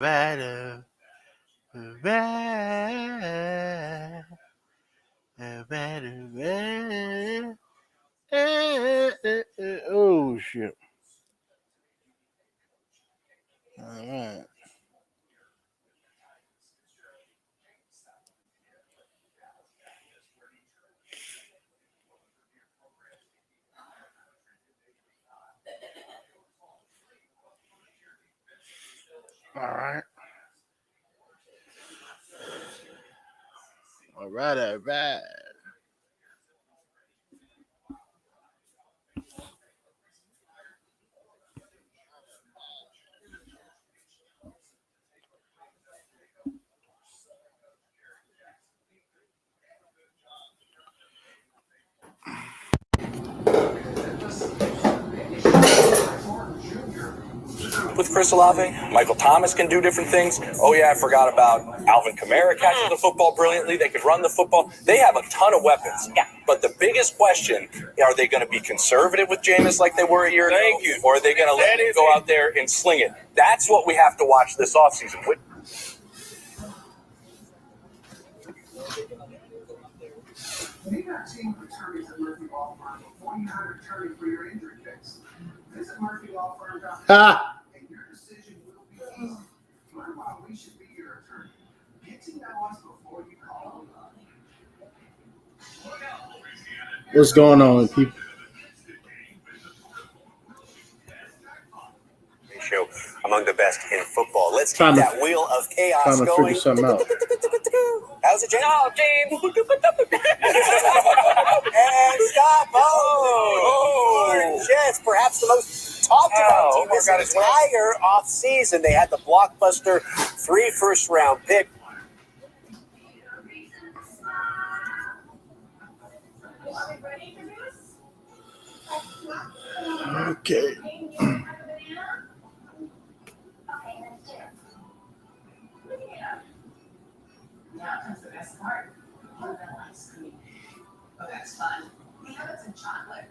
Better, better, better, better. Oh shit! All right. All right. All right. All right. With Chris Olave, Michael Thomas can do different things. Oh yeah, I forgot about Alvin Kamara catches the football brilliantly. They could run the football. They have a ton of weapons. Yeah. But the biggest question, are they going to be conservative with Jameis like they were a year ago? Thank you. Or are they going to let him go out there and sling it? That's what we have to watch this offseason. May not seem attorneys at Murphy Law Firm before you hire an attorney for your injury case. Visit murphylawfirm.com Ha! and your decision will be easy. Learn why we should be your attorney. Get to know us before you call. What's going on, people? Ratio among the best in football. Let's keep Trying to- that wheel of chaos Trying to going. figure something out. How's it, James? Oh, James. And stop. Oh, Jets, perhaps the most talked about team this entire offseason. They had the blockbuster 3 first-round pick. Okay. Now comes the best part. Vanilla ice cream. Oh, that's fun. We have it in chocolate.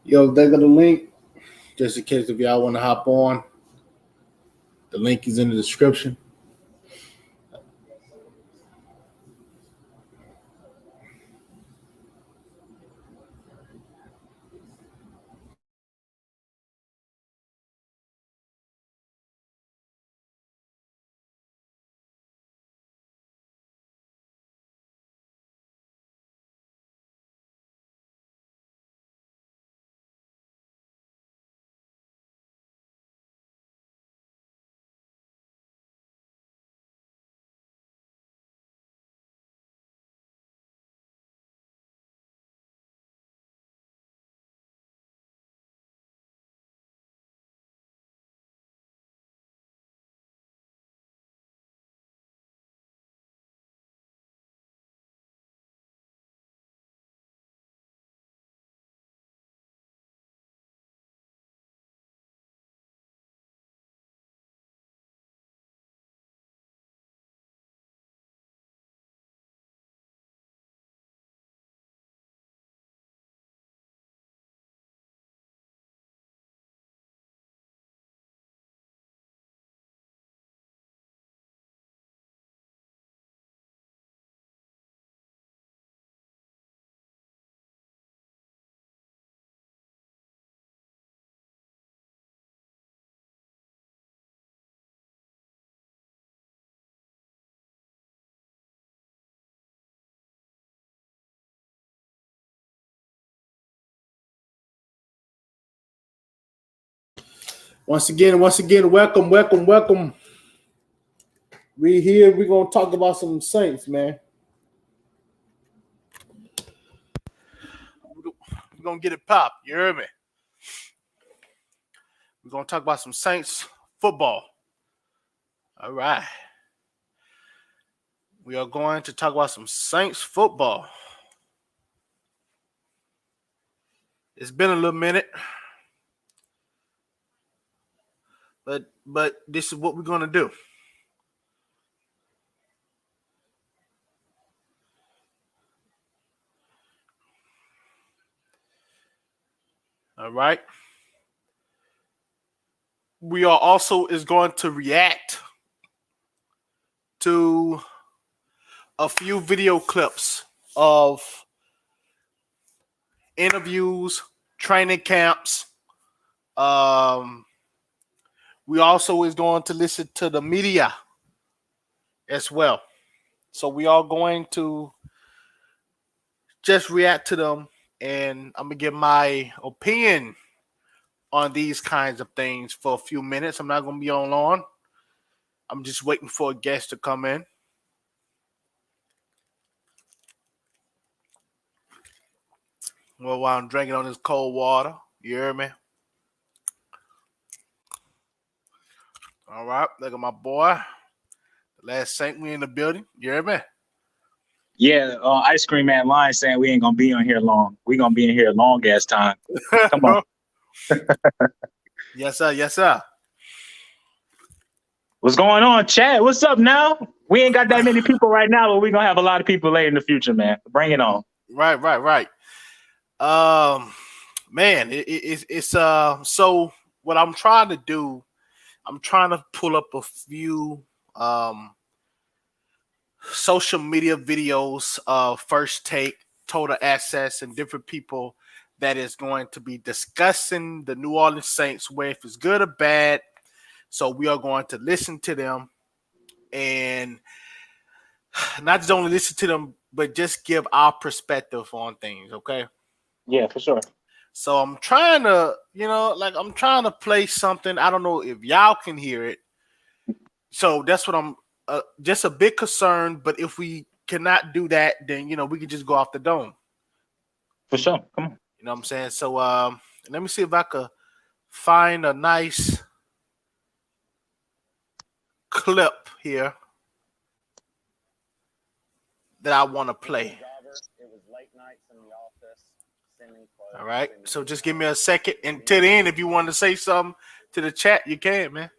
Yo, there go the link. Just in case if y'all want to hop on, the link is in the description. Once again, welcome. We here. We're gonna talk about some Saints, man. We're gonna get it popped. You hear me? We're gonna talk about some Saints football. All right. We are going to talk about some Saints football. It's been a little minute. But this is what we're gonna do. All right. We are also is going to react to a few video clips of interviews, training camps. We also is going to listen to the media as well. So we are going to just react to them, and I'm gonna give my opinion on these kinds of things for a few minutes. I'm not gonna be on long. I'm just waiting for a guest to come in. Well, while I'm drinking on this cold water, you hear me? All right, look at my boy. The last Saint, we in the building. You hear me? Yeah, Ice Cream Man Line saying we ain't gonna be on here long. We gonna be in here a long ass time. Come on. Yes, sir. Yes, sir. What's going on, Chad? What's up now? We ain't got that many people right now, but we gonna have a lot of people later in the future, man. Bring it on. Right. Man, it's so what I'm trying to do, I'm trying to pull up a few social media videos of First Take, Total Access, and different people that is going to be discussing the New Orleans Saints, where if it's good or bad. So we are going to listen to them and not just only listen to them, but just give our perspective on things, okay? Yeah, for sure. So I'm trying to, I'm trying to play something. I don't know if y'all can hear it. So that's what I'm just a bit concerned. But if we cannot do that, then, we can just go off the dome. For sure. Come on. You know what I'm saying? So let me see if I could find a nice clip here that I want to play. All right. So just give me a second. And to the end, if you want to say something to the chat, you can, man.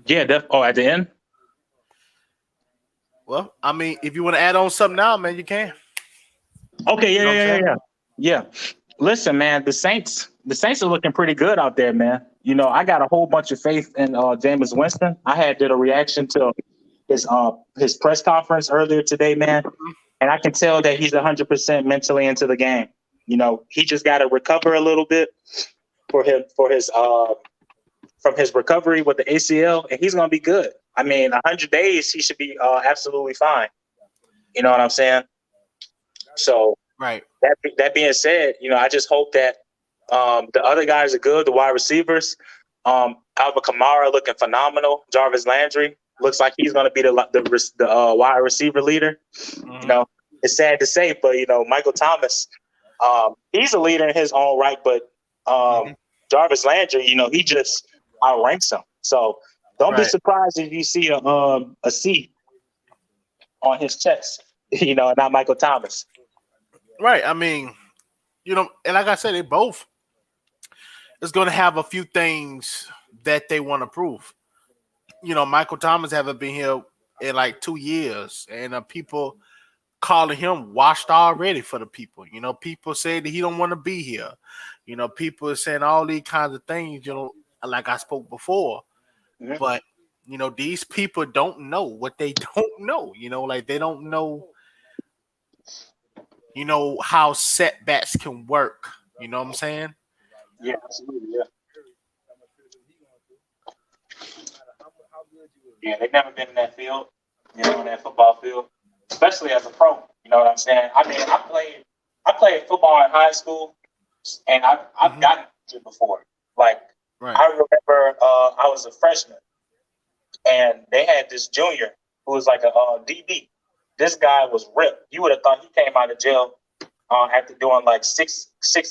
Yeah, at the end? Well, I mean, if you want to add on something now, man, you can. Okay, yeah. Listen, man, the Saints are looking pretty good out there, man. I got a whole bunch of faith in Jameis Winston. I did a reaction to his press conference earlier today, man, and I can tell that he's 100% mentally into the game. He just got to recover a little bit from his recovery with the ACL, and he's gonna be good. I mean, 100 days, he should be absolutely fine. You know what I'm saying? So, right. That being said, I just hope that the other guys are good. The wide receivers, Alvin Kamara looking phenomenal. Jarvis Landry looks like he's going to be the wide receiver leader. Mm-hmm. It's sad to say, but Michael Thomas, he's a leader in his own right. But Jarvis Landry, he just outranks him. So don't be surprised if you see a C on his chest. Not Michael Thomas. Right. I mean, and like I said, they both is going to have a few things that they want to prove. Michael Thomas haven't been here in like 2 years, and people calling him washed already for the people. People say that he don't want to be here. People are saying all these kinds of things, like I spoke before. Mm-hmm. But, these people don't know what they don't know. Like they don't know, how setbacks can work. You know what I'm saying? Yeah, absolutely. Yeah. Yeah, they've never been in that field, in that football field, especially as a pro. You know what I'm saying? I mean, I played football in high school, and I've gotten injured before. Like Right. I remember I was a freshman, and they had this junior who was like a DB. This guy was ripped. You would have thought he came out of jail after doing like six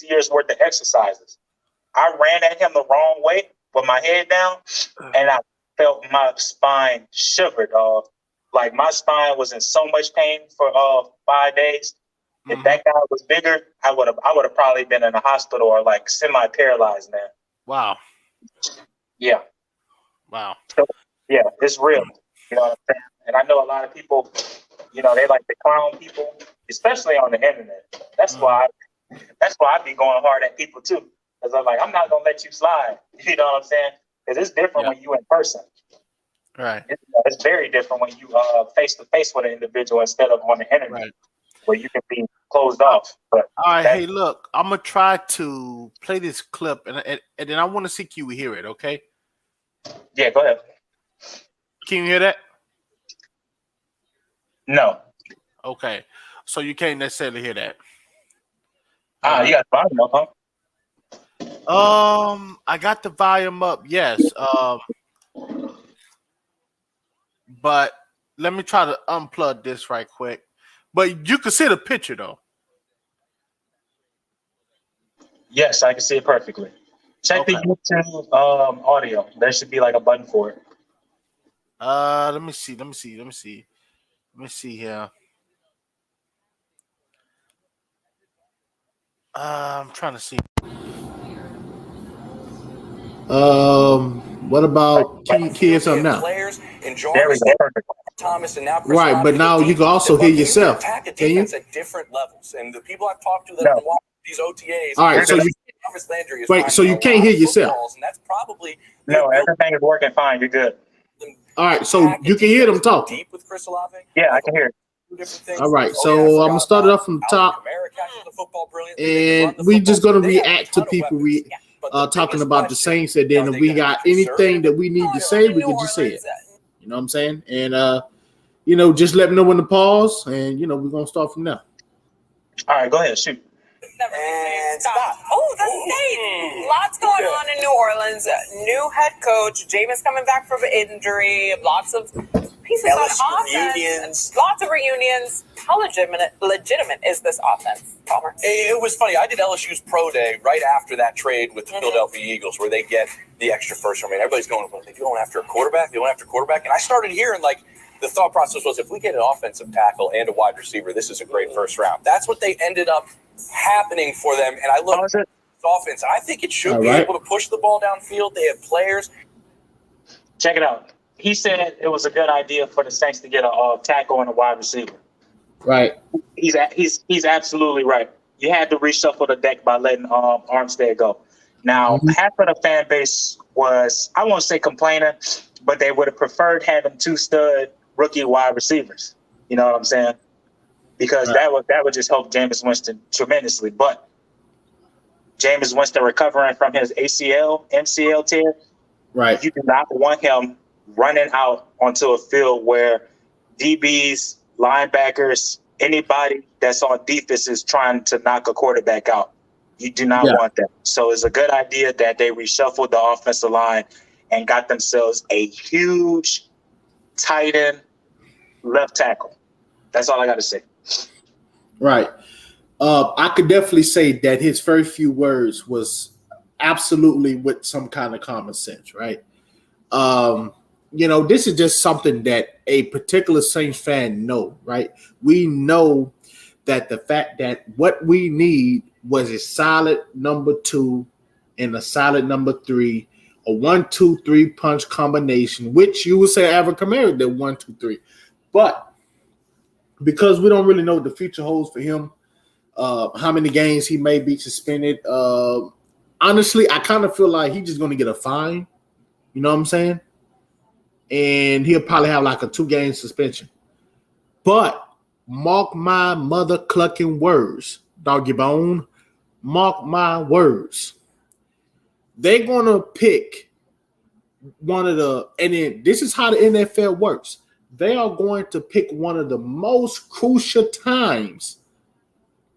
years worth of exercises. I ran at him the wrong way with my head down, and I felt my spine shiver, dog. Like my spine was in so much pain for 5 days. If that guy was bigger, I would have probably been in a hospital or like semi-paralyzed, man. Wow. Yeah. Wow. So, yeah, it's real. You know what I'm saying? And I know a lot of people, you know, they like to clown people, especially on the internet. That's why I be going hard at people too. Because I'm like, I'm not gonna let you slide. You know what I'm saying? Because it's different when you in person. Right. It's very different when you face to face with an individual instead of on the internet, Right. where you can be closed off. But All right. Hey, look, I'm gonna try to play this clip, and then I want to see you hear it. Okay? yeah, go ahead. Can you hear that? No. Okay. So you can't necessarily hear that. You got the volume up, huh? I got the volume up. Yes. But let me try to unplug this right quick. But you can see the picture though. Yes, I can see it perfectly. Check the YouTube audio. There should be like a button for it. Let me see here. I'm trying to see. What about can you hear something now? Players and There we Jarvis go. Perfect. Thomas and now Chris Right, Olave but now you can also hear yourself. Attack a Can you? defense at different levels, and the people I've talked to that No. have watched these OTAs. All right, so you Jarvis Landry is wait, so you finding a can't lot hear of yourself. footballs, and that's probably No, everything is working fine. You're good. all right, so you can hear them talking. deep with Chris Olave. Yeah, I can hear it. Different things. All right, Oh, so yeah, I I'm forgot gonna start it about off from the Alvin top, Kamara catching the football brilliantly. They can run and the we football. just gonna They have a react to ton of people weapons. But the talking biggest about the question, Saints, and are then they if we gonna got be anything conservative? that we need to say, we can just say it. Orleans, You know what I'm saying? And just let me know when to pause, and we're gonna start from there. All right, go ahead. Shoot. And stop. Oh, the Saints. Lots going on in New Orleans. New head coach. Jameis coming back from injury. Lots of pieces on LSU offense. reunions. Lots of reunions. How legitimate is this offense, Palmer? It was funny. I did LSU's pro day right after that trade with the Philadelphia Eagles, where they get the extra first round. Everybody's going, well, they're going after a quarterback. They went after a quarterback, and I started hearing like the thought process was, if we get an offensive tackle and a wide receiver, this is a great first round. That's what they ended up happening for them. And I look How at is it? this offense. I think it should All be right. able to push the ball downfield. They have players. Check it out. He said it was a good idea for the Saints to get a tackle and a wide receiver. Right. He's absolutely right. You had to reshuffle the deck by letting Armstead go. Now, half of the fan base was, I won't say complaining, but they would have preferred having two stud rookie wide receivers. You know what I'm saying? Because that would just help Jameis Winston tremendously. But Jameis Winston recovering from his MCL tear, Right. you do not want him running out onto a field where DBs, linebackers, anybody that's on defense is trying to knock a quarterback out. You do not want that. So it's a good idea that they reshuffled the offensive line and got themselves a huge tight end left tackle. That's all I got to say. Right. I could definitely say that his first few words was absolutely with some kind of common sense, right? This is just something that a particular Saints fan know, right? We know that the fact that what we need was a solid number 2 and a solid number 3, a 1-2-3 punch combination, which you would say Alvin Kamara did 1-2-3. But because we don't really know what the future holds for him, how many games he may be suspended. Honestly, I kind of feel like he's just going to get a fine. You know what I'm saying? And he'll probably have like a 2-game suspension. But mark my mother clucking words, doggy bone. Mark my words. They're going to pick one of the, and then this is how the NFL works. They are going to pick one of the most crucial times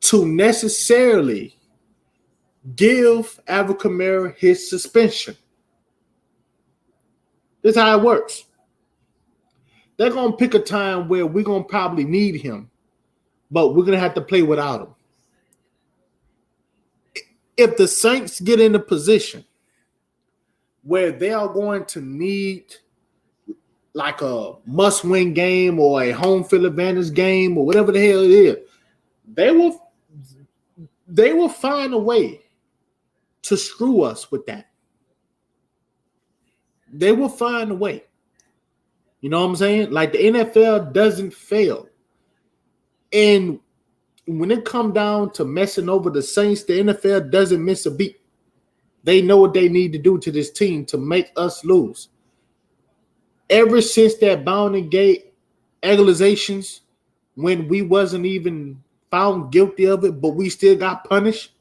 to necessarily give Alvin Kamara his suspension. This is how it works. They're gonna pick a time where we're gonna probably need him, but we're gonna have to play without him. If the Saints get in a position where they are going to need like a must-win game or a home field advantage game or whatever the hell it is, they will find a way to screw us with that. They will find a way. You know what I'm saying? Like the NFL doesn't fail. And when it comes down to messing over the Saints, the NFL doesn't miss a beat. They know what they need to do to this team to make us lose. Ever since that Bounding Gate accusations, when we wasn't even found guilty of it, but we still got punished,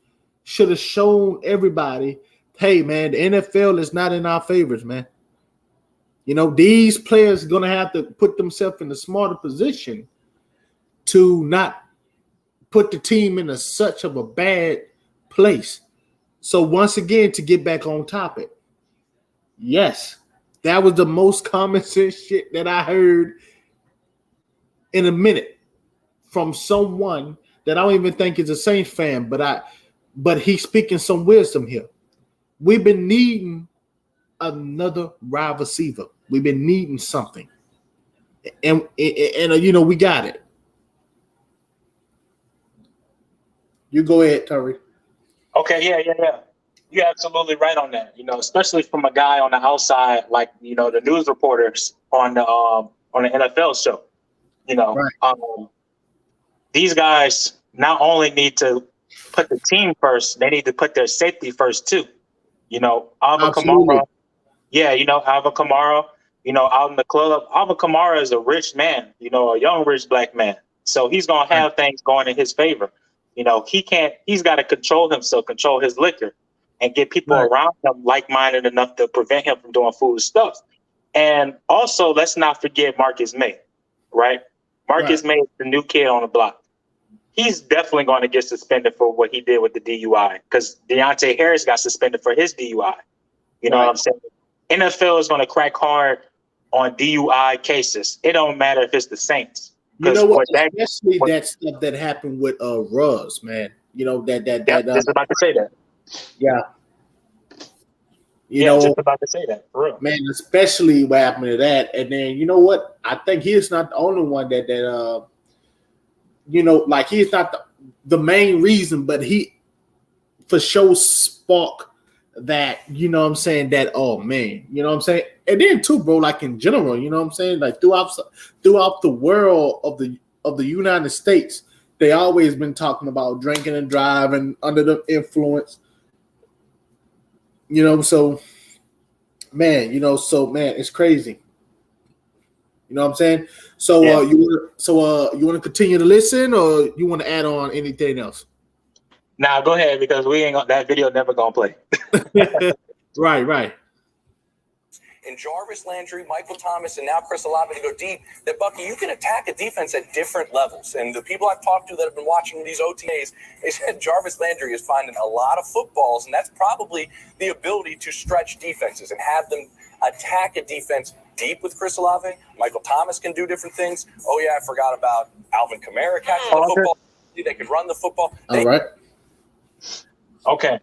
should have shown everybody, hey, man, the NFL is not in our favors, man. You know, these players are going to have to put themselves in a smarter position to not put the team in such of a bad place. So once again, to get back on topic, yes, that was the most common sense shit that I heard in a minute from someone that I don't even think is a Saints fan, but he's speaking some wisdom here. We've been needing another wide receiver. We've been needing something, and you know we got it. You go ahead, Terry. Okay, yeah. You're absolutely right on that. You know, especially from a guy on the outside, like you know the news reporters on the NFL show. You know, right. These guys not only need to put the team first, they need to put their safety first too. You know, Alvin Kamara. Yeah, you know, Alvin Kamara. You know, out in the club, Alvin Kamara is a rich man. You know, a young rich black man. So he's gonna have things going in his favor. You know, he's got to control himself, control his liquor, and get people around him like-minded enough to prevent him from doing foolish stuff. And also, let's not forget Marcus May, right? Marcus May is the new kid on the block. He's definitely going to get suspended for what he did with the DUI because Deontay Harris got suspended for his DUI. You know what I'm saying? NFL is going to crack hard on DUI cases. It don't matter if it's the Saints. You know what? Especially that stuff that happened with Russ, man. You know that. Just about to say that. Yeah. You know, just about to say that for real, man. Especially what happened to that, and then you know what? I think he's not the only one that you know, like he's not the main reason, but he for sure spark that. You know what I'm saying? That man, you know what I'm saying? And then too, bro, like in general, you know what I'm saying? Like throughout the world of the United States, they always been talking about drinking and driving under the influence. You know, so man, it's crazy. You know what I'm saying? So you want to continue to listen, or you want to add on anything else? Nah, go ahead because that video never gonna play. Right. And Jarvis Landry, Michael Thomas, and now Chris Olave to go deep, that Bucky, you can attack a defense at different levels. And the people I've talked to that have been watching these OTAs, they said Jarvis Landry is finding a lot of footballs, and that's probably the ability to stretch defenses and have them attack a defense deep with Chris Olave. Michael Thomas can do different things. Oh, yeah, I forgot about Alvin Kamara catching the football. They can run the football. All right. Okay.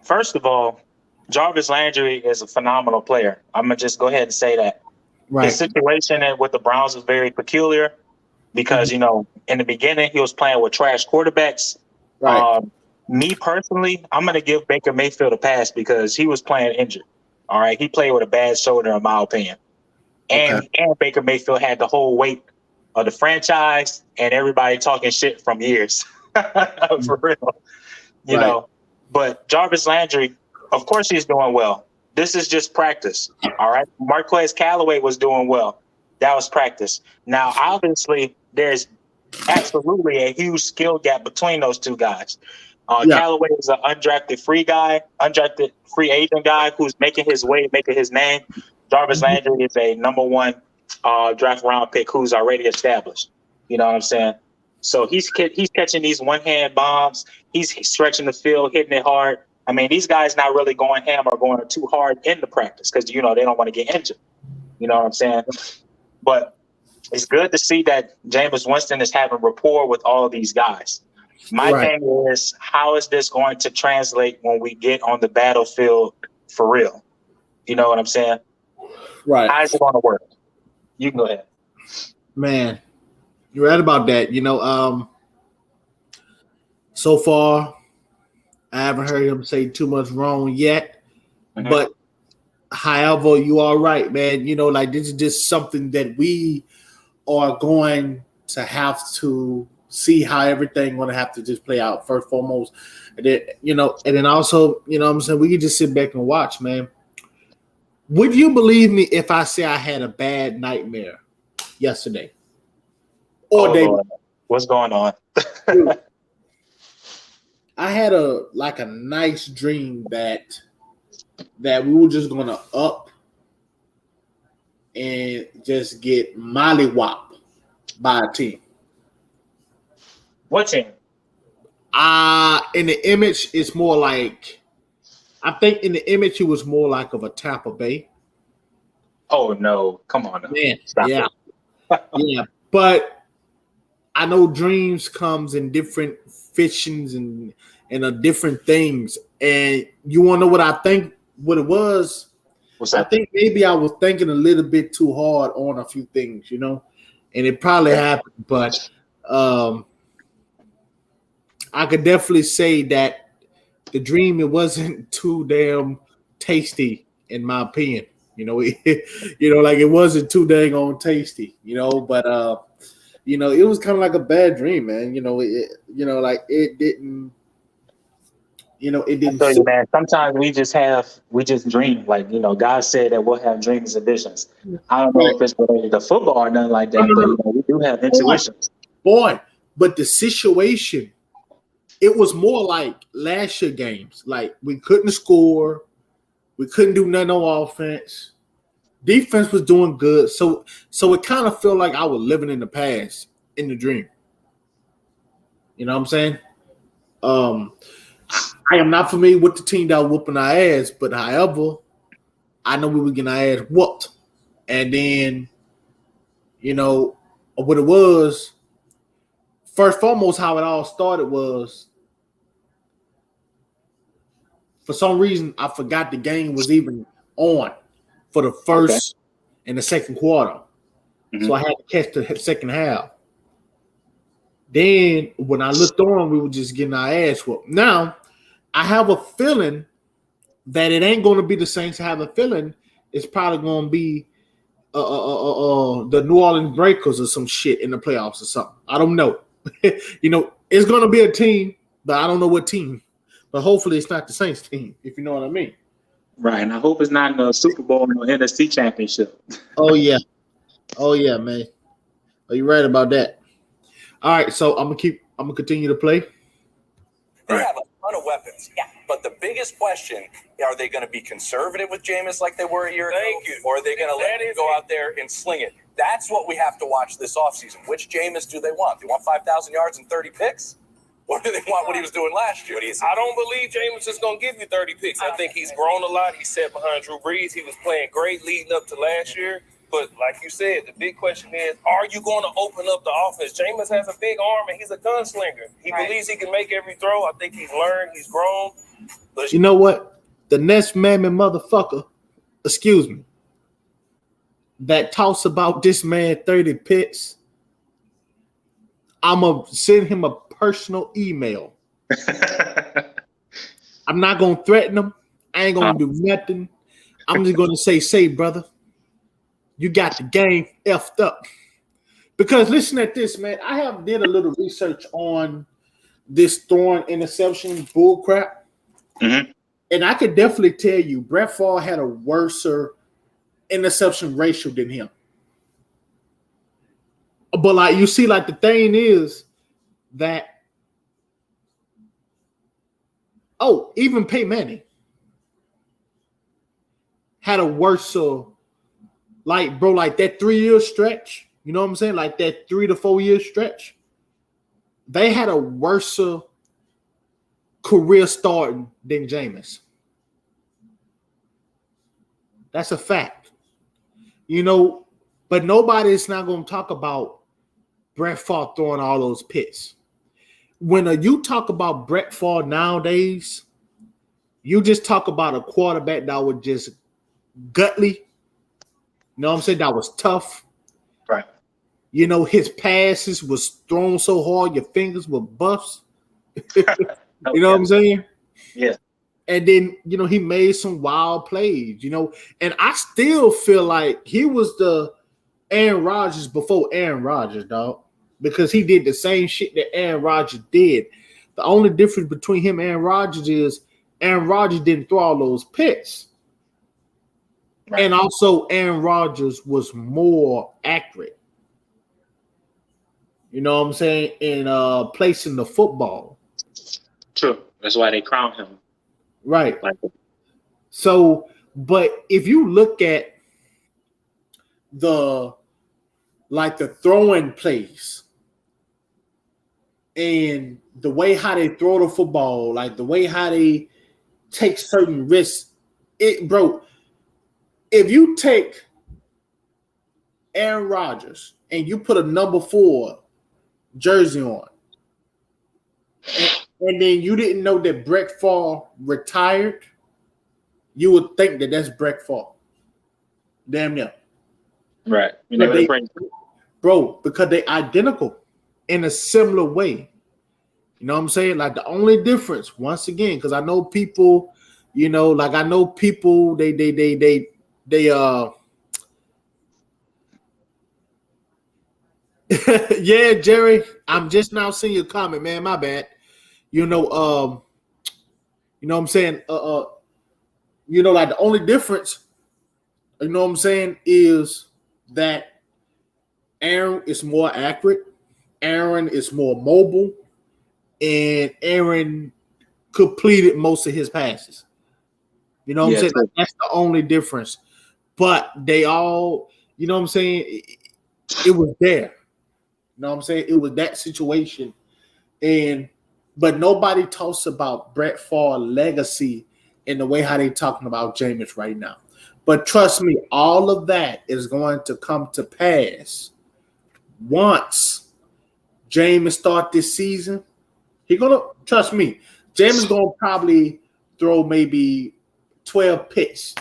First of all, Jarvis Landry is a phenomenal player. I'm going to just go ahead and say that. Right. His situation with the Browns was very peculiar because, you know, in the beginning, he was playing with trash quarterbacks. Right. Me personally, I'm going to give Baker Mayfield a pass because he was playing injured. All right. He played with a bad shoulder, in my opinion. And Baker Mayfield had the whole weight of the franchise and everybody talking shit from years. For real. You know, but Jarvis Landry, of course he's doing well. This is just practice. All right. Marquez Callaway was doing well. That was practice. Now, obviously, there's absolutely a huge skill gap between those two guys. Callaway is an undrafted free agent guy who's making his way, making his name. Jarvis Landry is a number one draft round pick who's already established. You know what I'm saying? So he's catching these one-hand bombs. He's stretching the field, hitting it hard. I mean, these guys not really going ham or going too hard in the practice because, you know, they don't want to get injured. You know what I'm saying? But it's good to see that Jameis Winston is having rapport with all of these guys. My thing is, how is this going to translate when we get on the battlefield for real? You know what I'm saying? Right. How is it going to work? You can go ahead. Man, you're right about that. You know, so far, I haven't heard him say too much wrong yet. Mm-hmm. But however, you are right, man. You know, like this is just something that we are going to have to see how everything going to have to just play out first, foremost. And then, you know, and then also, you know what I'm saying, we can just sit back and watch, man. Would you believe me if I say I had a bad nightmare yesterday? Or Lord. What's going on? Dude, I had a nice dream that we were just gonna up and just get mollywopped by a team. What team? In the image, it's more like, I think in the image it was more like of a Tampa Bay. Oh no! Come on, man. Yeah, yeah. But I know dreams comes in different fictions and different things. And you want to know what I think? What it was? What's that? I think maybe I was thinking a little bit too hard on a few things, you know, and it probably happened. But I could definitely say that the dream, it wasn't too damn tasty, in my opinion. You know, like it wasn't too dang on tasty, you know, but you know, it was kind of like a bad dream, man. You know, it didn't. You know, it didn't. I tell you, man, sometimes we just dream. Like, you know, God said that we'll have dreams and visions. I don't know if it's related to football or nothing like that, but you know, we do have intuitions. Boy, but the situation, it was more like last year games. Like we couldn't score, we couldn't do nothing on offense. Defense was doing good, so it kind of felt like I was living in the past in the dream. You know what I'm saying? I am not familiar with the team that was whooping our ass, but however, I know we were getting our ass whooped. And then, you know, what it was, first foremost, how it all started was, for some reason, I forgot the game was even on for the first and the second quarter. Mm-hmm. So I had to catch the second half. Then when I looked on, we were just getting our ass whooped. Now, I have a feeling that it ain't going to be the Saints. I have a feeling it's probably going to be the New Orleans Breakers or some shit in the playoffs or something. I don't know. You know, it's going to be a team, but I don't know what team. But hopefully it's not the Saints team, if you know what I mean. Right, and I hope it's not in the Super Bowl or NFC Championship. Oh, yeah. Oh, yeah, man. Are you right about that? All right, so I'm gonna continue to play. They have a ton of weapons. Yeah. But the biggest question, are they going to be conservative with Jameis like they were a year ago? Or are they going to let him go out there and sling it? That's what we have to watch this offseason. Which Jameis do they want? Do they want 5,000 yards and 30 picks? Or do they want what he was doing last year? I don't believe Jameis is going to give you 30 picks. I think he's grown a lot. He's set behind Drew Brees. He was playing great leading up to last year. But like you said, the big question is, are you going to open up the offense? Jameis has a big arm, and he's a gunslinger. He believes he can make every throw. I think he's learned. He's grown. But you know what? The next mammy motherfucker, excuse me, that talks about this man 30 picks, I'm going to send him a personal email. I'm not going to threaten him. I ain't going to do nothing. I'm just going to say, brother, you got the game effed up. Because listen at this, man. I have did a little research on this throwing interception bull crap. Mm-hmm. And I could definitely tell you Brett Favre had a worse interception ratio than him. But like you see, like the thing is that even Peyton Manning had a worse like that 3-year stretch, you know what I'm saying? Like that 3 to 4 year stretch. They had a worse career starting than Jameis. That's a fact. You know, but nobody's not going to talk about Brett Favre throwing all those picks. When you talk about Brett Favre nowadays, you just talk about a quarterback that was just gutly. You know what I'm saying? That was tough. Right. You know, his passes was thrown so hard, your fingers were bust. You know what I'm saying? Yeah. And then, you know, he made some wild plays, you know. And I still feel like he was the Aaron Rodgers before Aaron Rodgers, dog. Because he did the same shit that Aaron Rodgers did. The only difference between him and Aaron Rodgers is Aaron Rodgers didn't throw all those picks. Right. And also Aaron Rodgers was more accurate. You know what I'm saying? In placing the football. True. That's why they crown him. Right. So, but if you look at the throwing plays and the way how they throw the football, like the way how they take certain risks, bro, if you take Aaron Rodgers and you put a number 4 jersey on, and then you didn't know that Brett Favre retired, you would think that that's Brett Favre. Damn near. Right. Bro, because they identical in a similar way. You know what I'm saying? Like the only difference, once again, because I know people, you know, like I know people, they yeah, Jerry, I'm just now seeing your comment, man. My bad. You know what I'm saying? You know, like the only difference, you know what I'm saying, is that Aaron is more accurate, Aaron is more mobile, and Aaron completed most of his passes. You know what I'm saying? Like, that's the only difference. But they all, you know what I'm saying, it was there. You know what I'm saying? It was that situation. But nobody talks about Brett Favre's legacy in the way how they talking about Jameis right now. But trust me, all of that is going to come to pass once Jameis start this season. He gonna trust me. Jameis gonna probably throw maybe 12 picks.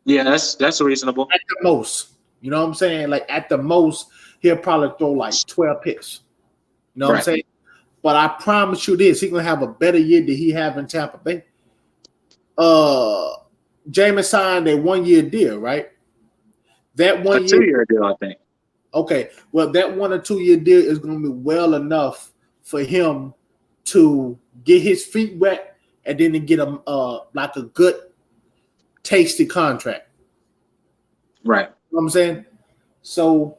Yeah, that's reasonable. At the most. You know what I'm saying? Like at the most, he'll probably throw like 12 picks. You know what I'm saying? But I promise you this, he's gonna have a better year than he have in Tampa Bay. Jameis signed a 1-year deal, right? That 1 year 2-year deal, I think. Okay, well, that 1 or 2 year deal is gonna be well enough for him to get his feet wet and then to get him like a good, tasty contract. Right. You know what I'm saying? So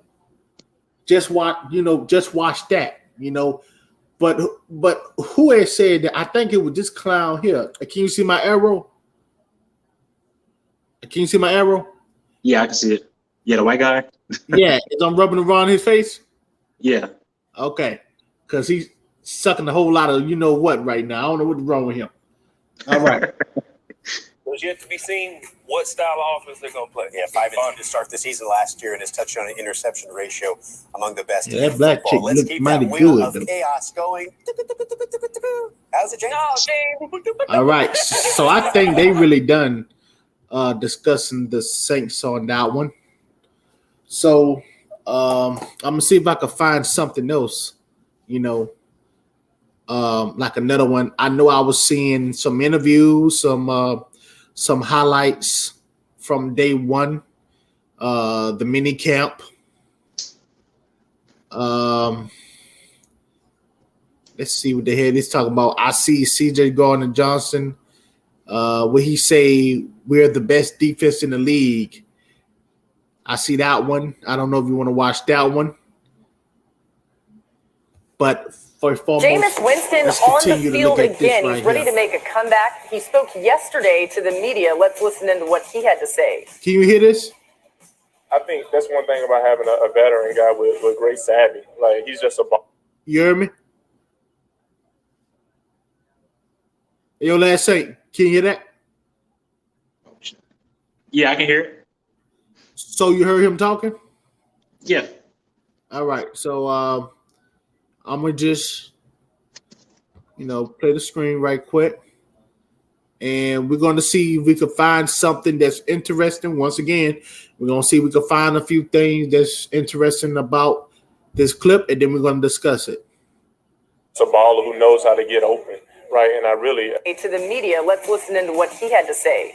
just watch that, you know. But who has said that? I think it was this clown here. Can you see my arrow? Can you see my arrow? Yeah, I can see it. Yeah, the white guy. Yeah, is I'm rubbing around his face? Yeah. Okay. Because he's sucking a whole lot of you know what right now. I don't know what's wrong with him. All right. There's yet to be seen what style of offense they're going to play. Yeah, 5-2 to start the season last year, and his touchdown and interception ratio among the best. Yeah, that black chick Let's looked keep mighty that wheel good, of though. chaos going. How's it, James? All right. So I think they really done discussing the Saints on that one. So I'm gonna see if I can find something else, you know, like another one. I know I was seeing some interviews, some highlights from day one, the mini camp. Let's see what the hell he's talking about. I see CJ Gardner-Johnson. Where he say we're the best defense in the league. I see that one. I don't know if you want to watch that one. But for Jameis Winston on the field again. He's ready to make a comeback. He spoke yesterday to the media. Let's listen into what he had to say. Can you hear this? I think that's one thing about having a veteran guy with great savvy. Like, he's just a ball. You hear me? Yo, Last Saint, can you hear that? Yeah, I can hear it. So you heard him talking? Yeah. All right. So I'm gonna just play the screen right quick. And we're gonna see if we can find something that's interesting. Once again, we're gonna see if we can find a few things that's interesting about this clip, and then we're gonna discuss it. It's a baller who knows how to get open, right? And I really, To the media, let's listen into what he had to say.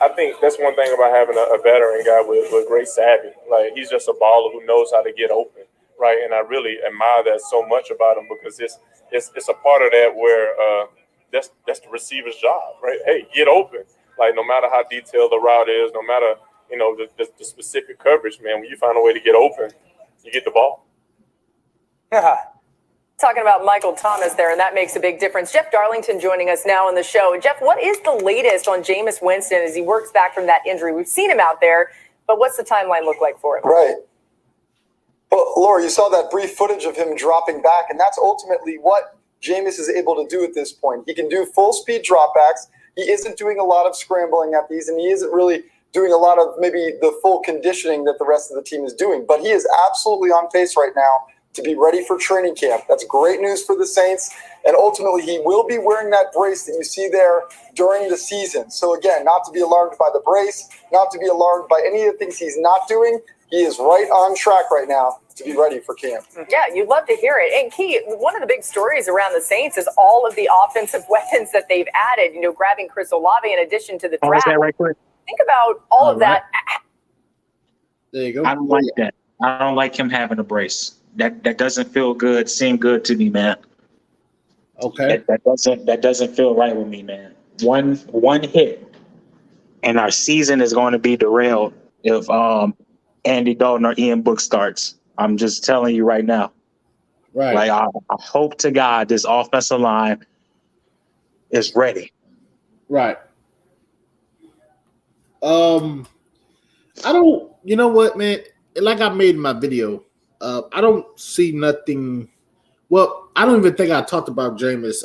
I think that's one thing about having a veteran guy with great savvy. Like, he's just a baller who knows how to get open, right? And I really admire that so much about him, because it's a part of that where that's the receiver's job, right? Hey, get open. Like, no matter how detailed the route is, no matter the specific coverage, man, when you find a way to get open, you get the ball. Talking about Michael Thomas there, and that makes a big difference. Jeff Darlington joining us now on the show. Jeff, what is the latest on Jameis Winston as he works back from that injury? We've seen him out there, but what's the timeline look like for him? Right. Well, Laura, you saw that brief footage of him dropping back, and that's ultimately what Jameis is able to do at this point. He can do full-speed dropbacks. He isn't doing a lot of scrambling at these, and he isn't really doing a lot of maybe the full conditioning that the rest of the team is doing. But he is absolutely on pace right now to be ready for training camp. That's great news for the Saints. And ultimately, he will be wearing that brace that you see there during the season. So again, not to be alarmed by the brace, not to be alarmed by any of the things he's not doing. He is right on track right now to be ready for camp. Yeah, you'd love to hear it. And Key, one of the big stories around the Saints is all of the offensive weapons that they've added, grabbing Chris Olave in addition to the draft. That right quick? Think about all of that. There you go. I don't like that. I don't like him having a brace. That doesn't feel good, seem good to me, man. Okay. That doesn't feel right with me, man. One hit and our season is going to be derailed if Andy Dalton or Ian Book starts. I'm just telling you right now. Right. Like, I hope to God this offensive line is ready. Right. I don't, you know what, man? Like I made in my video, I don't see nothing. Well, I don't even think I talked about Jameis,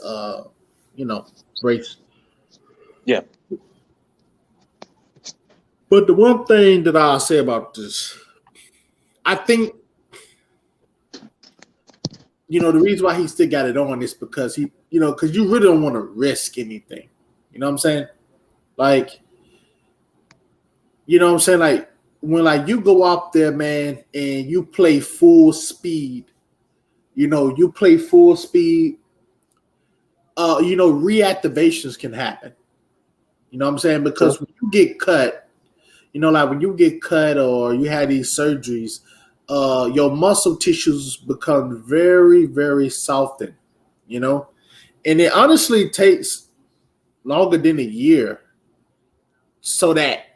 brace. Yeah. But the one thing that I'll say about this, I think, the reason why he still got it on is because because you really don't want to risk anything. You know what I'm saying? Like, like when you go out there, man, and you play full speed, reactivations can happen. You know what I'm saying? Because when you get cut, when you get cut or you have these surgeries, your muscle tissues become very, very softened, and it honestly takes longer than a year so that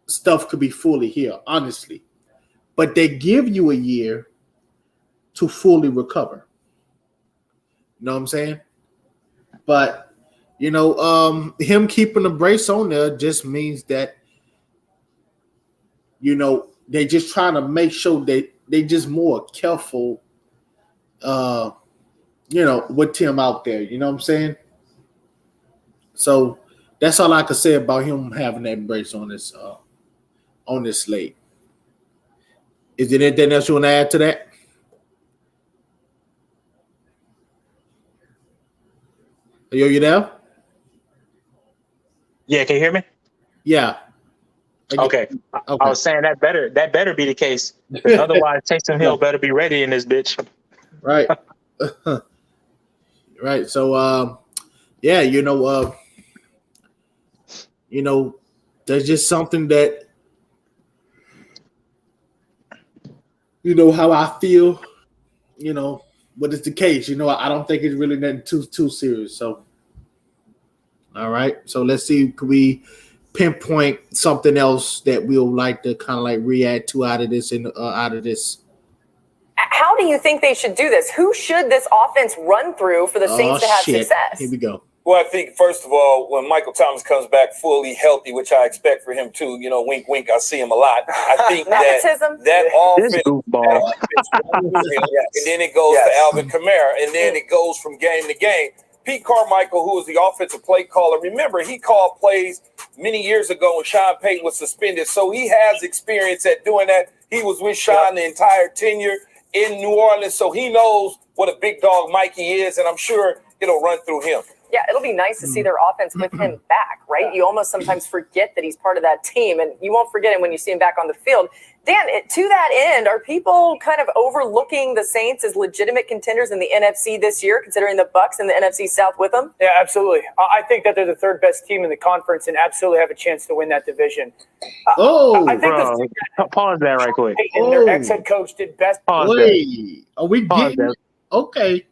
stuff could be fully healed, honestly. But they give you a year to fully recover. You know what I'm saying? But, him keeping the brace on there just means that, they just trying to make sure they just more careful, with Tim out there. You know what I'm saying? So that's all I can say about him having that brace on this slate. Is there anything else you want to add to that? Yo, you there? Yeah, can you hear me? Yeah. Okay. I was saying that better be the case. Otherwise, Taysom Hill better be ready in this bitch. Right. Right. So there's just something that how I feel, but it's the case. I don't think it's really nothing too serious. So all right. So let's see, can we pinpoint something else that we'll like to kind of like react to out of this How do you think they should do this? Who should this offense run through for the Saints to have success? Here we go. Well, I think, first of all, when Michael Thomas comes back fully healthy, which I expect for him too, wink, wink, I see him a lot. I think that offense, and then it goes to Alvin Kamara, and then it goes from game to game. Pete Carmichael, who was the offensive play caller, remember, he called plays many years ago when Sean Payton was suspended. So he has experience at doing that. He was with Sean the entire tenure in New Orleans. So he knows what a big dog Mikey is, and I'm sure it'll run through him. Yeah, it'll be nice to see their offense with him back, right? You almost sometimes forget that he's part of that team, and you won't forget him when you see him back on the field. Dan, to that end, are people kind of overlooking the Saints as legitimate contenders in the NFC this year, considering the Bucs and the NFC South with them? Yeah, absolutely. I think that they're the third best team in the conference and absolutely have a chance to win that division. I think pause that right quick. And their ex-head coach did best. Wait, are we getting okay?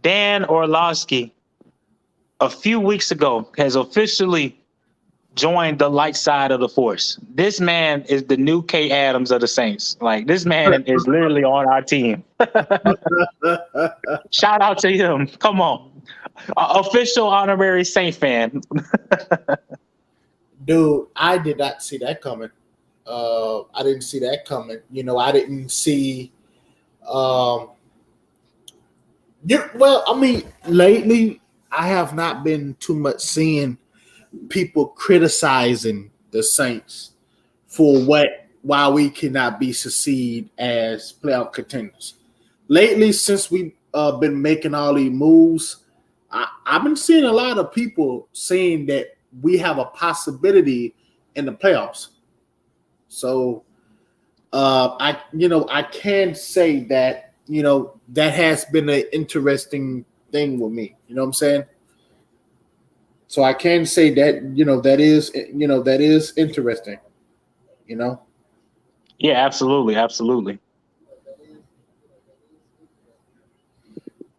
Dan Orlovsky, a few weeks ago, has officially joined the light side of the force. This man is the new Kay Adams of the Saints. Like, this man is literally on our team. Shout out to him. Come on. Official honorary Saint fan. Dude, I did not see that coming. I didn't see that coming. I didn't see lately I have not been too much seeing people criticizing the Saints for why we cannot be succeed as playoff contenders. Lately, since we've been making all these moves, I've been seeing a lot of people saying that we have a possibility in the playoffs. So I can say that that has been an interesting thing with me. You know what I'm saying? So I can say that that is interesting. Yeah, absolutely.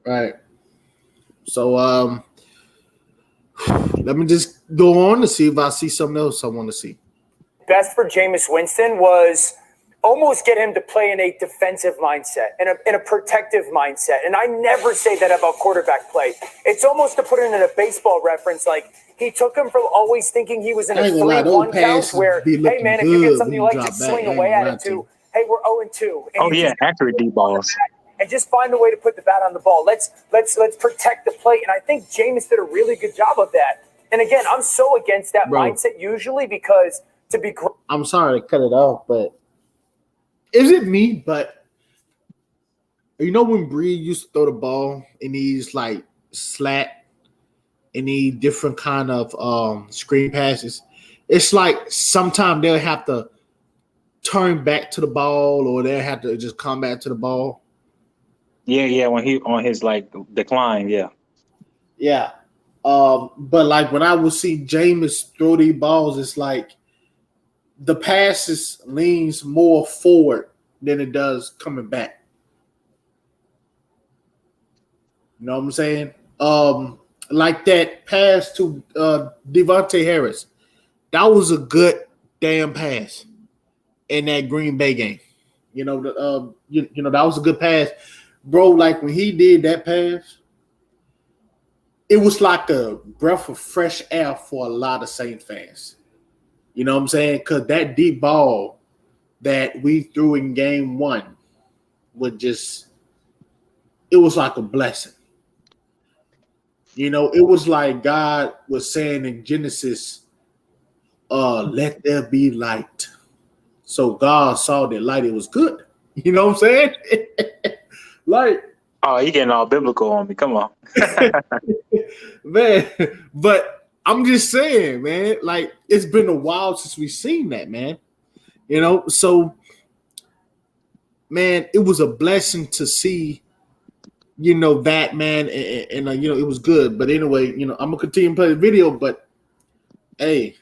Right. So let me just go on to see if I see something else I want to see. Best for Jameis Winston was almost get him to play in a defensive mindset, in a protective mindset. And I never say that about quarterback play. It's almost to put it in a baseball reference, like he took him from always thinking he was in a 3-1 count where, hey, man, if you get something you like, just swing away at it to, hey, we're 0-2. Oh, yeah, accurate deep balls. And just find a way to put the bat on the ball. Let's protect the plate. And I think Jameis did a really good job of that. And again, I'm so against that mindset usually because to be great. I'm sorry to cut it off, but is it me? But when Breed used to throw the ball in these like slat and these different kind of screen passes, it's like sometimes they'll have to turn back to the ball or they'll have to just come back to the ball. Yeah, when he on his like decline, yeah. Yeah. But like when I would see Jameis throw these balls, it's like the passes leans more forward than it does coming back. You know what I'm saying? Like that pass to Devontae Harris. That was a good damn pass in that Green Bay game. That was a good pass. Bro, like when he did that pass, it was like a breath of fresh air for a lot of Saints fans. You know what I'm saying? Because that deep ball that we threw in game 1 it was like a blessing. It was like God was saying in Genesis, let there be light. So God saw that light, it was good. You know what I'm saying? Oh, you getting all biblical on me. Come on. Man, but I'm just saying, man, like it's been a while since we've seen that, man. So man, it was a blessing to see, that, man, and it was good. But anyway, I'm gonna continue to play the video, but hey.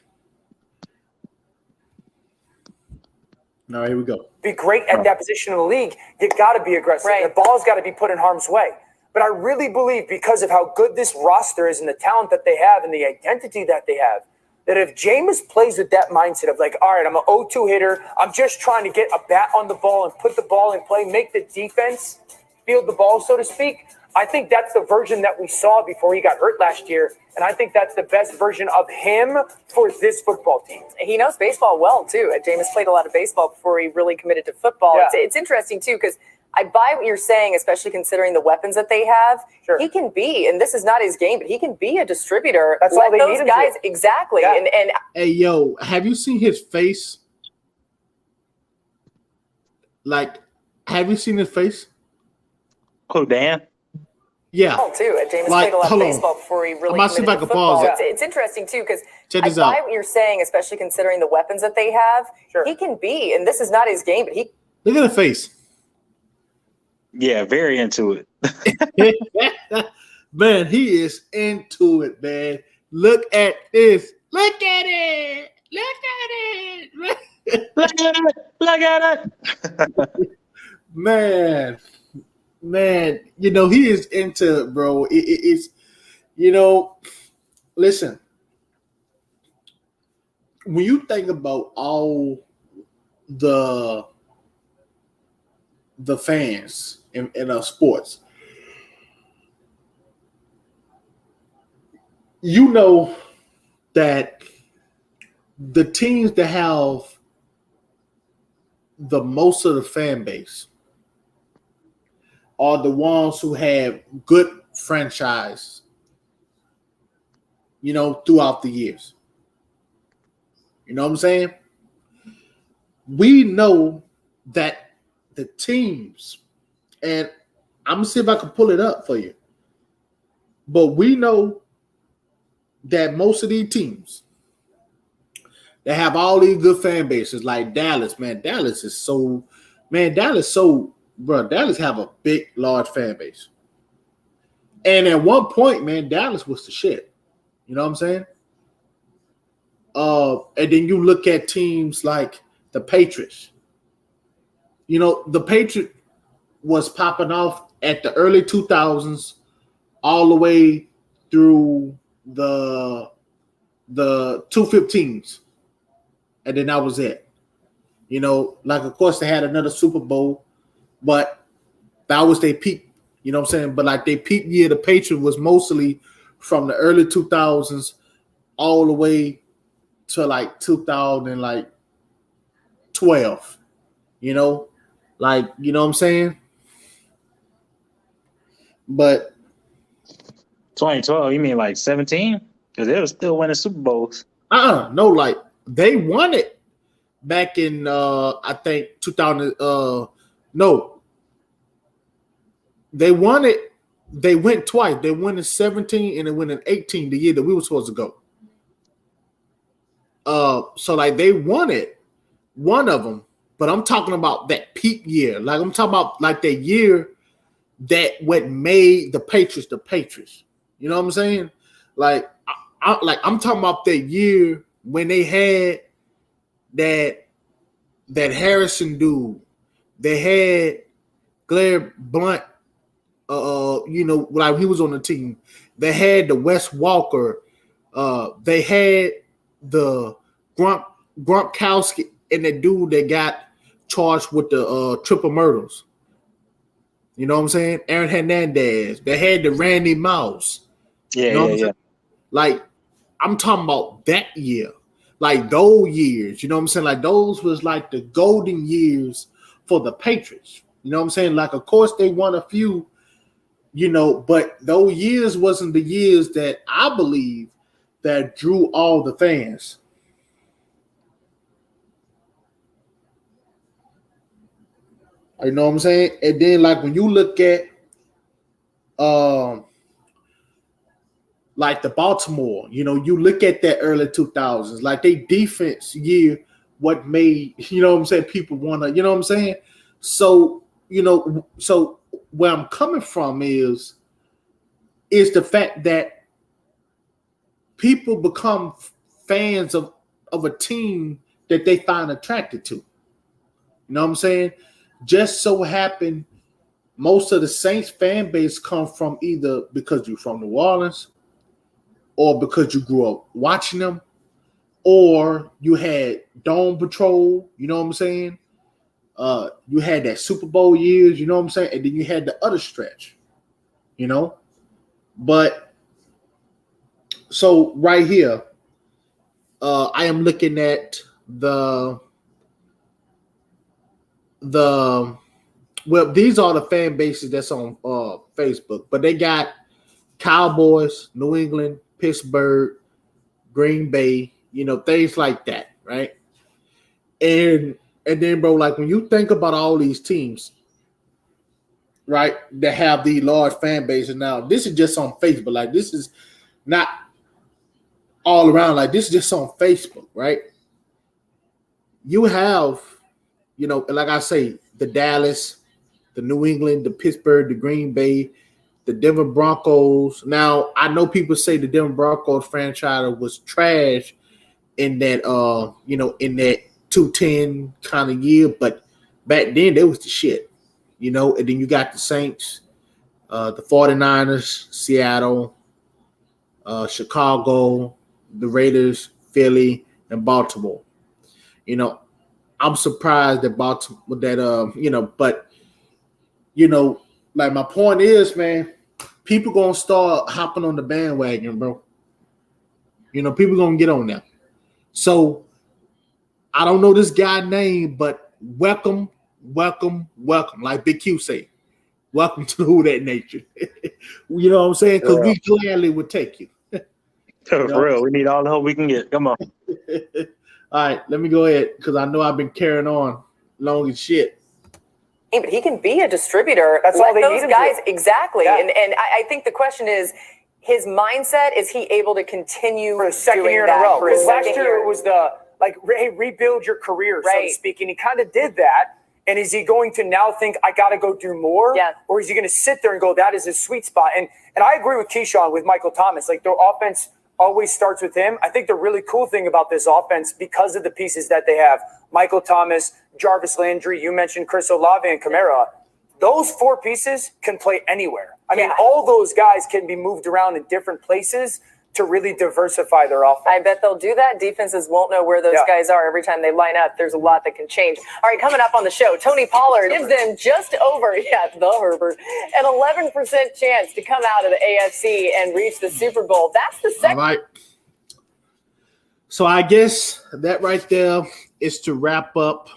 All right, here we go. Be great at that position in the league, you got to be aggressive. Right. The ball's got to be put in harm's way. But I really believe because of how good this roster is and the talent that they have and the identity that they have, that if Jameis plays with that mindset of like, all right, I'm an 0-2 hitter, I'm just trying to get a bat on the ball and put the ball in play, make the defense field the ball, so to speak, I think that's the version that we saw before he got hurt last year. And I think that's the best version of him for this football team. He knows baseball well, too. Jameis played a lot of baseball before he really committed to football. Yeah. It's interesting, too, because I buy what you're saying, especially considering the weapons that they have. Sure. He can be, and this is not his game, but he can be a distributor. That's Let all they those need him guys to. exactly. Yeah. And Hey, yo, have you seen his face? Like, have you seen his face? Oh, Dan. Yeah. too. Jameis Like, played a lot of hold on. baseball before he really I'm about to see committed if I to can pause football. it. It's interesting too because Check I this buy out. what you're saying, especially considering the weapons that they have. Sure. He can be, and this is not his game, but he Look at the face. Yeah, very into it. Man, he is into it, man. Look at this. Look at it. Look at it. Look at it. Look at it. Man, you know, he is into it, bro. It's, you know, listen, when you think about all the fans in sports, you know that the teams that have the most of the fan base are the ones who have good franchise, you know, throughout the years. You know what I'm saying? We know that the teams, and I'm going to see if I can pull it up for you, but we know that most of these teams that have all these good fan bases, like Dallas, man, Dallas have a big, large fan base. And at one point, man, Dallas was the shit. You know what I'm saying? And then you look at teams like the Patriots. You know, the Patriots was popping off at the early 2000s all the way through the 215s. And then that was it. You know, like, of course, they had another Super Bowl, but that was their peak. You know what I'm saying? But like their peak year, the Patriots was mostly from the early 2000s all the way to like 2012. You know, like, you know what I'm saying? But 2012, you mean like 17? Because they were still winning Super Bowls. No, like they won it back in I think 2000. No, they won it. They went twice. They won in 17 and they went in 18, the year that we were supposed to go. So like they won it, one of them. But I'm talking about that peak year. Like I'm talking about like that year that what made the Patriots the Patriots. You know what I'm saying? Like I'm talking about that year when they had that Harrison dude. They had Blair Blunt. You know, like he was on the team. They had the Wes Walker. They had the Gronkowski and the dude that got charged with the triple murders. You know what I'm saying? Aaron Hernandez. They had the Randy Moss. Yeah, you know yeah. Like, I'm talking about that year. Like those years. You know what I'm saying? Like those was like the golden years for the Patriots. You know what I'm saying? Like, of course, they won a few, you know, but those years wasn't the years that I believe that drew all the fans. You know what I'm saying? And then, like, when you look at like the Baltimore, you know, you look at that early 2000s, like they defense year, what made, you know what I'm saying, people want to, you know what I'm saying? So, you know, so where I'm coming from is the fact that people become fans of a team that they find attracted to. You know what I'm saying? Just so happen most of the Saints fan base come from either because you're from New Orleans or because you grew up watching them, or you had Dome Patrol, you know what I'm saying? You had that Super Bowl years, you know what I'm saying? And then you had the other stretch, you know? But so right here, I am looking at the Well, these are the fan bases that's on Facebook, but they got Cowboys, New England, Pittsburgh, Green Bay, things like that, right? And then, bro, like when you think about all these teams, right, that have the large fan bases now, this is just on Facebook. Like this is not all around. Like this is just on Facebook, right? You have, like I say, the Dallas, the New England, the Pittsburgh, the Green Bay, the Denver Broncos. Now, I know people say the Denver Broncos franchise was trash in that, in that 210 kind of year, but back then they was the shit, and then you got the Saints, the 49ers, Seattle, Chicago, the Raiders, Philly, and Baltimore. I'm surprised that Baltimore but like my point is, man, people gonna start hopping on the bandwagon, bro. People gonna get on there. So I don't know this guy's name, but welcome. Like Big Q say, welcome to the Who That Nation. You know what I'm saying? Because we gladly would take you. For real, we need all the help we can get. Come on. All right, let me go ahead because I know I've been carrying on long as shit. Hey, but he can be a distributor. That's all they those need him guys to. exactly. Yeah. And I think the question is, his mindset, is he able to continue For the second doing year in a that row. for his Because last second year it was hey, rebuild your career, so to Right. speak. And he kind of did that. And is he going to now think, I got to go do more? Yeah. Or is he going to sit there and go, that is his sweet spot? And I agree with Keyshawn, with Michael Thomas. Like, their offense always starts with him. I think the really cool thing about this offense, because of the pieces that they have, Michael Thomas, Jarvis Landry, you mentioned Chris Olave and Kamara, those four pieces can play anywhere. I mean, all those guys can be moved around in different places to really diversify their offense. I bet they'll do that. Defenses won't know where those guys are every time they line up. There's a lot that can change. All right, coming up on the show, Tony Pollard gives them just over, the Herbert, an 11% chance to come out of the AFC and reach the Super Bowl. That's the second. All right. So I guess that right there is to wrap up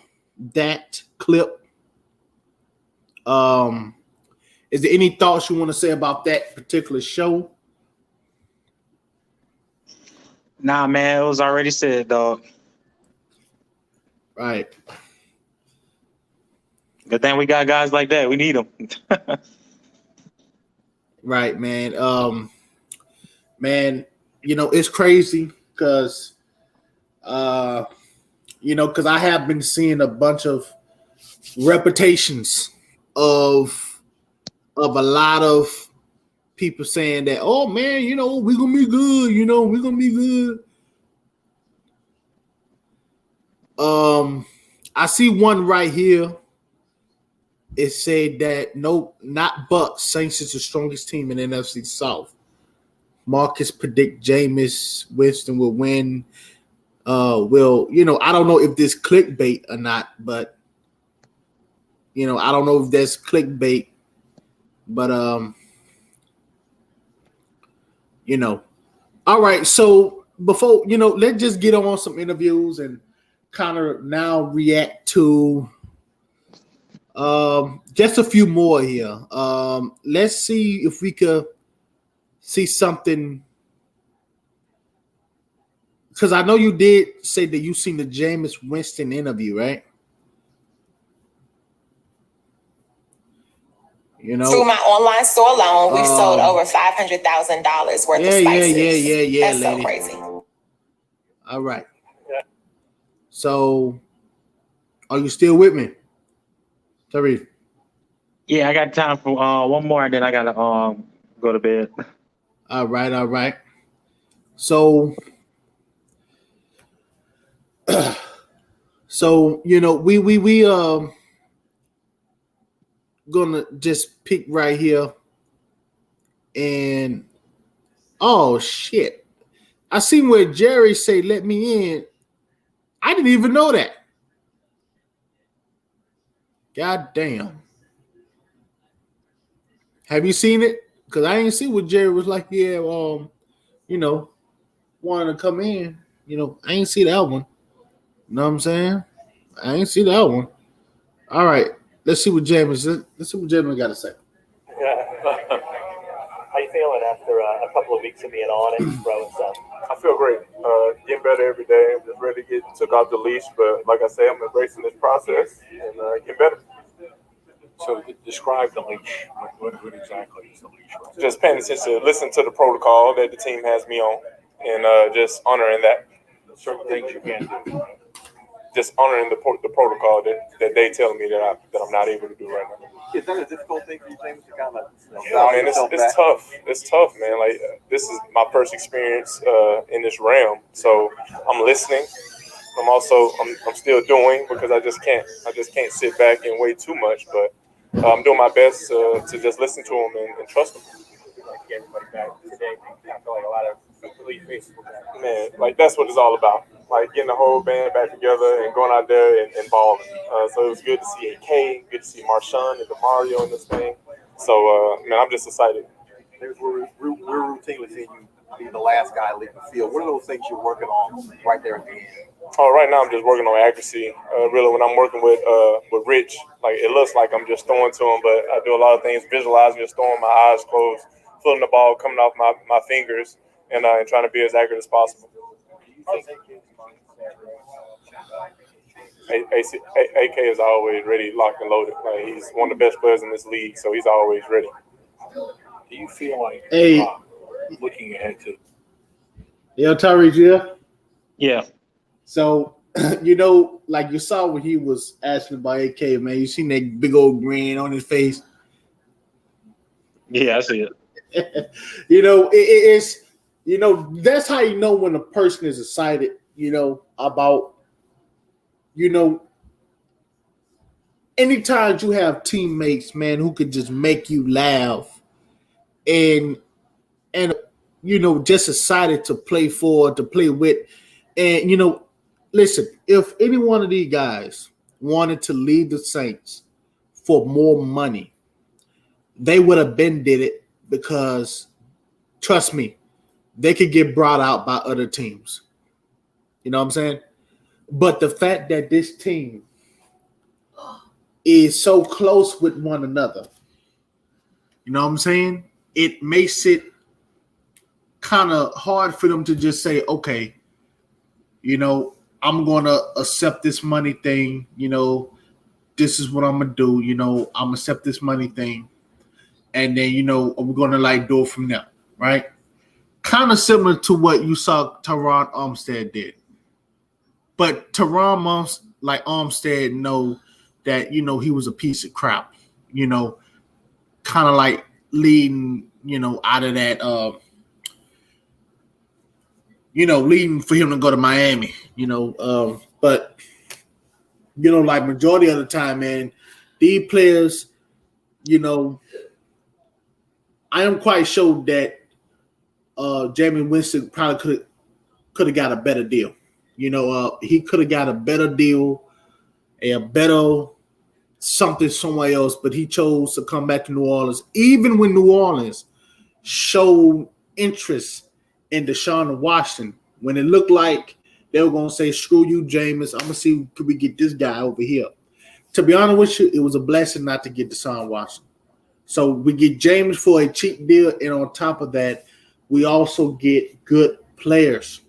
that clip. Is there any thoughts you want to say about that particular show? Nah, man, it was already said, dog. Right. Good thing we got guys like that. We need them. Right, man. Man, it's crazy because, because I have been seeing a bunch of reputations of a lot of people saying that, oh man, we're gonna be good, we're gonna be good. I see one right here. It said that no, not but Saints is the strongest team in NFC South. Marcus predict Jameis Winston will win. I don't know if this clickbait or not, but I don't know if that's clickbait, but all right. So before let's just get on some interviews and kind of now react to just a few more here. Let's see if we could see something, because I know you did say that you seen the Jameis Winston interview, right? Through my online store alone, we've sold over $500,000 worth of spices. Yeah, That's lady. so crazy. All right. So, are you still with me, Tariq? Yeah, I got time for one more, and then I gotta go to bed. All right. So, we gonna just pick right here, and oh shit, I seen where Jerry say let me in. I didn't even know that. God damn. Have you seen it? Because I ain't see what Jerry was like, wanted to come in. I ain't see that one. You know what I'm saying? I ain't see that one. All right. Let's see what James got to say. Yeah. How you feeling after a couple of weeks of being on it, bro, and stuff? I feel great. Getting better every day. I'm just ready to took off the leash, but like I say, I'm embracing this process and getting better. So describe the leash. What exactly is the leash? Just paying attention, listen to the protocol that the team has me on, and just honoring that. Certain things you can't do. Just honoring the protocol that they tell me that I'm not able to do right now. Is that a difficult thing for you, James, to kind of Yeah, man, it's tough. It's tough, man. Like this is my first experience in this realm, so I'm listening. I'm still doing because I just can't sit back and wait too much. But I'm doing my best to just listen to them and trust them. Get everybody back today. I feel like a lot of relief faces. Man, like that's what it's all about. Like getting the whole band back together and going out there and balling. So it was good to see AK, good to see Marshawn and DeMario in this thing. So man, I'm just excited. We're routinely seeing you be the last guy leaving the field. What are those things you're working on right there at the end? Oh, right now I'm just working on accuracy. Really, when I'm working with Rich, like it looks like I'm just throwing to him, but I do a lot of things, visualizing, just throwing my eyes closed, feeling the ball coming off my fingers, and trying to be as accurate as possible. AK is always ready, locked and loaded. Like he's one of the best players in this league, so he's always ready. Do you feel like looking ahead to? Yo, Tyrese, yeah. Yeah. So, like you saw when he was asking about AK, man, you seen that big old grin on his face. Yeah, I see it. It's that's how you know when a person is excited, about, anytime you have teammates, man, who could just make you laugh and just excited to play for, to play with. And, listen, if any one of these guys wanted to leave the Saints for more money, they would have been did it because, trust me, they could get brought out by other teams. You know what I'm saying? But the fact that this team is so close with one another, you know what I'm saying? It makes it kind of hard for them to just say, okay, I'm going to accept this money thing. This is what I'm going to do. I'm going to accept this money thing. And then, we're going to do it from there, right? Kind of similar to what you saw Teron Armstead did. But Teron Armstead know that, he was a piece of crap, kind of like leading, out of that, leading for him to go to Miami, but, like majority of the time, man, these players, I am quite sure that Jameis Winston probably could have got a better deal. He could have got a better deal, a better something somewhere else, but he chose to come back to New Orleans, even when New Orleans showed interest in Deshaun Watson, when it looked like they were going to say, screw you, Jameis, I'm going to see could we get this guy over here. To be honest with you, it was a blessing not to get Deshaun Watson. So we get Jameis for a cheap deal, and on top of that, we also get good players.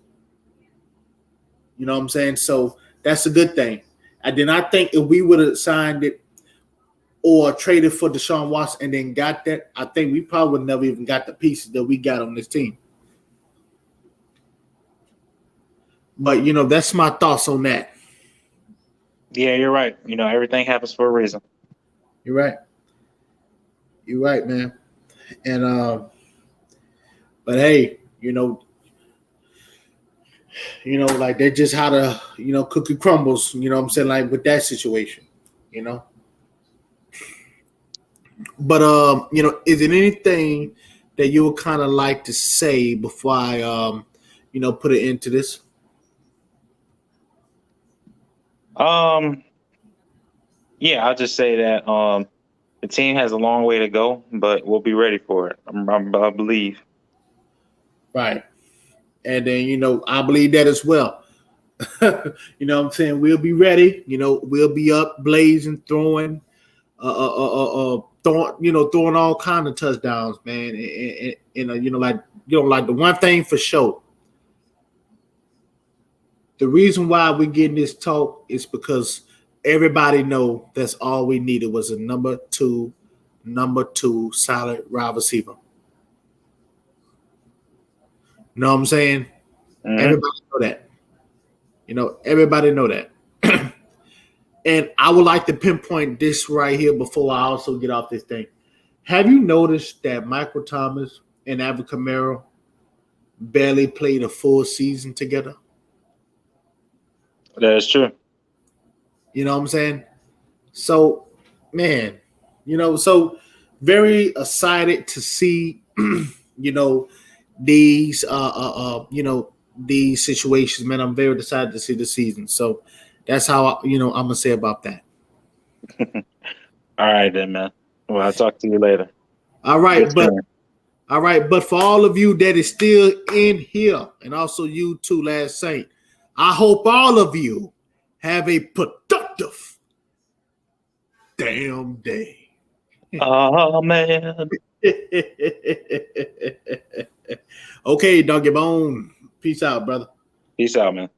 You know what I'm saying? So that's a good thing. And then I think if we would have signed it or traded for Deshaun Watson and then got that, I think we probably would never even got the pieces that we got on this team. But, that's my thoughts on that. Yeah, you're right. Everything happens for a reason. You're right. You're right, man. And, but hey, like that's just how the, cookie crumbles, you know what I'm saying? Like with that situation, But, is there anything that you would kind of like to say before I, put it into this? Yeah, I'll just say that the team has a long way to go, but we'll be ready for it. I believe. Right. And then, I believe that as well. You know what I'm saying? We'll be ready. We'll be up, blazing, throwing. throwing all kind of touchdowns, man. And like the one thing for sure. The reason why we getting this talk is because everybody know that's all we needed was a number two solid wide receiver. Know what I'm saying? Mm-hmm. Everybody know that. Everybody know that. And I would like to pinpoint this right here before I also get off this thing. Have you noticed that Michael Thomas and Alvin Kamara barely played a full season together? That is true. You know what I'm saying? So, man, so very excited to see, these, these situations, man. I'm very excited to see the season. So that's how, I'm going to say about that. All right, then, man. Well, I'll talk to you later. All right. But for all of you that is still in here, and also you too, Last Saint, I hope all of you have a productive damn day. Oh, man. Okay, Doggy Bone. Peace out, brother. Peace out, man.